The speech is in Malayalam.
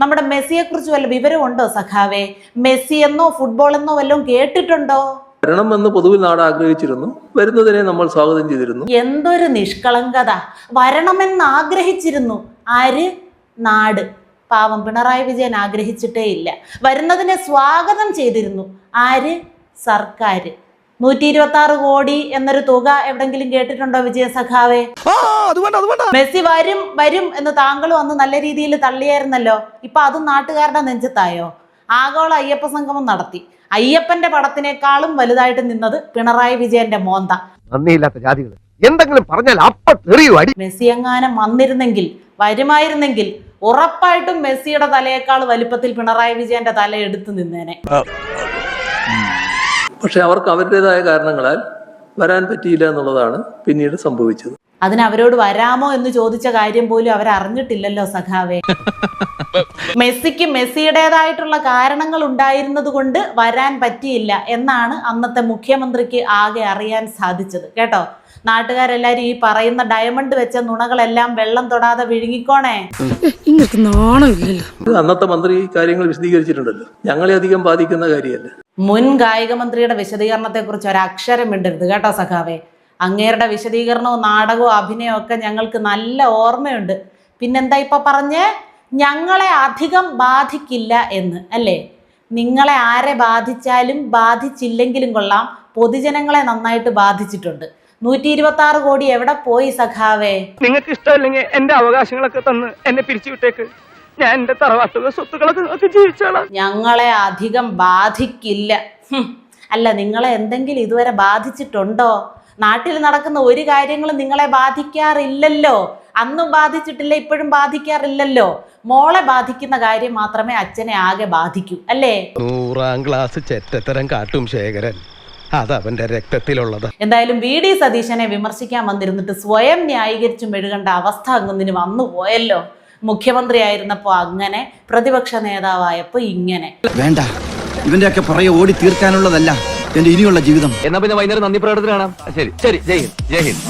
നമ്മുടെ മെസ്സിയെ കുറിച്ച് വല്ല വിവരമുണ്ടോ സഖാവേ? മെസ്സി എന്നോ ഫുട്ബോൾ എന്നോ വല്ലതും കേട്ടിട്ടുണ്ടോ? വരണമെന്ന് പൊതുവിൽ നാട് ആഗ്രഹിച്ചിരുന്നു. വരുന്നതിനെ നമ്മൾ സ്വാഗതം ചെയ്തിരുന്നു. എന്തൊരു നിഷ്കളങ്കത! വരണമെന്ന് ആഗ്രഹിച്ചിരുന്നു. ആര്? നാട്. പാവം പിണറായി വിജയൻ ആഗ്രഹിച്ചിട്ടേ ഇല്ല. വരുന്നതിനെ സ്വാഗതം ചെയ്തിരുന്നു. ആര്? സർക്കാർ. 126 കോടി എന്നൊരു തുക എവിടെങ്കിലും കേട്ടിട്ടുണ്ടോ വിജയ സഖാവേ? മെസ്സി വരും വരും എന്ന് താങ്കളും അന്ന് നല്ല രീതിയിൽ തള്ളിയായിരുന്നല്ലോ. ഇപ്പൊ അതും നാട്ടുകാരുടെ നെഞ്ചത്തായോ? ആഗോള അയ്യപ്പ സംഗമം നടത്തി. അയ്യപ്പന്റെ പടത്തിനേക്കാളും വലുതായിട്ട് നിന്നത് പിണറായി വിജയന്റെ മോന്ത. എന്തെങ്കിലും പറഞ്ഞാൽ മെസ്സി എങ്ങാനും വന്നിരുന്നെങ്കിൽ, വരുമായിരുന്നെങ്കിൽ ഉറപ്പായിട്ടും മെസ്സിയുടെ തലയേക്കാൾ വലുപ്പത്തിൽ പിണറായി വിജയന്റെ തല എടുത്തു നിന്നേനെ. പക്ഷെ അവർക്ക് അവരുടേതായ കാരണങ്ങളാൽ വരാൻ പറ്റിയില്ല എന്നുള്ളതാണ് പിന്നീട് സംഭവിച്ചത്. അതിന് അവരോട് വരാമോ എന്ന് ചോദിച്ച കാര്യം പോലും അവരറിഞ്ഞിട്ടില്ലല്ലോ സഖാവേ. മെസ്സിക്ക് മെസ്സിയുടേതായിട്ടുള്ള കാരണങ്ങൾ ഉണ്ടായിരുന്നത് കൊണ്ട് വരാൻ പറ്റിയില്ല എന്നാണ് അന്നത്തെ മുഖ്യമന്ത്രിക്ക് ആകെ അറിയാൻ സാധിച്ചത്. കേട്ടോ, നാട്ടുകാരെല്ലാരും ഈ പറയുന്ന ഡയമണ്ട് വെച്ച നുണകളെല്ലാം വെള്ളം തൊടാതെ വിഴുങ്ങിക്കോണേ. അന്നത്തെ മന്ത്രി കാര്യങ്ങൾ വിശദീകരിച്ചിട്ടുണ്ടല്ലോ. ഞങ്ങളെ അധികം ബാധിക്കുന്ന കാര്യമല്ല. മുൻ കായിക മന്ത്രിയുടെ വിശദീകരണത്തെ കുറിച്ച് ഒരക്ഷരം മിണ്ടരുത് കേട്ടോ സഖാവേ. അങ്ങേരുടെ വിശദീകരണവും നാടകവും അഭിനയവും ഒക്കെ ഞങ്ങൾക്ക് നല്ല ഓർമ്മയുണ്ട്. പിന്നെന്താ ഇപ്പൊ പറഞ്ഞേ? ഞങ്ങളെ അധികം ബാധിക്കില്ല എന്ന് അല്ലേ? നിങ്ങളെ ആരെ ബാധിച്ചാലും ബാധിച്ചില്ലെങ്കിലും കൊള്ളാം, പൊതുജനങ്ങളെ നന്നായിട്ട് ബാധിച്ചിട്ടുണ്ട്. 126 കോടി എവിടെ പോയി സഖാവേ? നിങ്ങൾക്ക് ഇഷ്ടമല്ലെങ്കിൽ എന്റെ അവകാശങ്ങളൊക്കെ തന്ന് എന്നെ പിരിച്ചുവിട്ടേക്ക്. ഞാൻ എന്റെ തറവാട്ടുക സ്വത്തുക്കളൊക്കെ നോക്കി ജീവിച്ചോളാം. ഞങ്ങളെ അധികം ബാധിക്കില്ല. അല്ല, നിങ്ങളെ എന്തെങ്കിലും ഇതുവരെ ബാധിച്ചിട്ടുണ്ടോ? നാട്ടിൽ നടക്കുന്ന ഒരു കാര്യങ്ങളും നിങ്ങളെ ബാധിക്കാറില്ലല്ലോ. അന്നും ബാധിച്ചിട്ടില്ല, ഇപ്പോഴും ബാധിക്കാറില്ലല്ലോ. മോളെ ബാധിക്കുന്ന കാര്യം മാത്രമേ അച്ഛനെ ആകെ ബാധിക്കൂ അല്ലേ? 100ാം ക്ലാസ് ചെറ്റത്തരം കാട്ടും ശേഖരൻ, അതവന്റെ രക്തത്തിലുള്ളത്. എന്തായാലും വി.ഡി. സതീശനെ വിമർശിക്കാൻ വന്നിരുന്നിട്ട് സ്വയം ന്യായീകരിച്ചു മെഴുകേണ്ട അവസ്ഥ അങ്ങൊന്നിന് വന്നു പോയല്ലോ. മുഖ്യമന്ത്രി ആയിരുന്നപ്പോ അങ്ങനെ, പ്രതിപക്ഷ നേതാവായപ്പോ ഇങ്ങനെ. വേണ്ട, ഇവന്റെയൊക്കെ പുറകെ ഓടി തീർക്കാനുള്ളതല്ല എന്റെ ഇനിയുള്ള ജീവിതം. എന്നാ പിന്നെ വൈകുന്നേരം നന്ദി പ്രകടനത്തിന് കാണാം. ശരി ശരി, ജയ് ഹിന്ദ്, ജയ് ഹിന്ദ്.